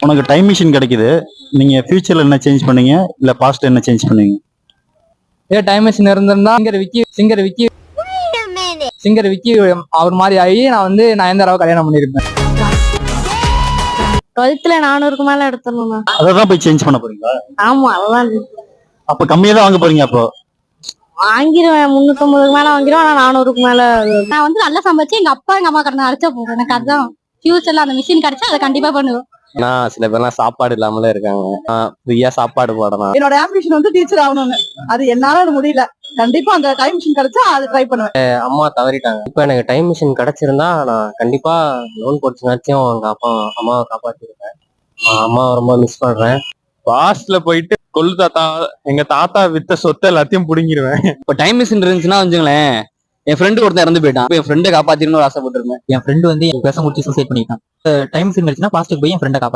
உனக்கு time machine கிடைக்குது, நீங்க ஃபியூச்சர்ல என்ன சேஞ்ச் பண்ணீங்க இல்ல பாஸ்ட் என்ன சேஞ்ச் பண்ணீங்க? இதே டைம் மிஷின் இருந்திருந்தா சிங்கர் விக்கி அவர் மாதிரி ஆகி நான் நயன்தாராவை கல்யாணம் பண்ணிருப்பேன். 12th 400க்கு மேல எடுத்துடணும்ண்ணா. அதான் போய் சேஞ்ச் பண்ண போறீங்களா? ஆமா, அதான். அப்ப கம்மியா தான் வாங்க போறீங்க. அப்போ வாங்கிடுவேன், 350க்கு மேல வாங்கிடுவேன். ஆனா 400க்கு மேல நான் நல்லா சம்பாதிச்சு எங்க அப்பா எங்க அம்மா கடனை அடைச்சா போறேன். எனக்கு அதுதான் ஃபியூச்சர்ல அந்த மிஷின் கிடைச்சா அதை கண்டிப்பா பண்ணுவேன். சில பேர்லாம் சாப்பாடு இல்லாமலே இருக்காங்க, ஃப்ரீயா சாப்பாடு போடலாம். என்னோட ஆம்பிஷன் டீச்சர் ஆகணும்னு. அது என்னால முடியல. கண்டிப்பா அந்த டைம் மிஷின் கிடைச்சா அது ட்ரை பண்ணுவேன். அம்மா தவறிட்டாங்க. இப்ப எனக்கு டைம் மிஷின் கிடைச்சிருந்தா நான் கண்டிப்பா லோன் போட்டுச்சுனாச்சும் எங்க அம்மாவை காப்பாத்திருப்பேன். அம்மாவை ரொம்ப மிஸ் பண்றேன். பாஸ்ட்ல போயிட்டு கொள்ளு தாத்தா, எங்க தாத்தா வித்த சொத்தை எல்லாத்தையும் புடுங்கிடுவேன். இப்ப டைம் மிஷின் இருந்துச்சுன்னா வச்சுங்களேன், என் ஃப்ரெண்டு ஒருத்தன் இறந்து போயிட்டான். என் ஃப்ரெண்டை காப்பாத்திரணும்னு ஆசைப்பட்டிருந்தேன். என் ஃப்ரெண்டு என் பேச முடிச்சு சூசைட் பண்ணிட்டான். டைம் மிஷின் கிடைச்சுன்னா பாஸ்ட்டுக்கு போய் என் ஃப்ரெண்டை காப்பாத்தி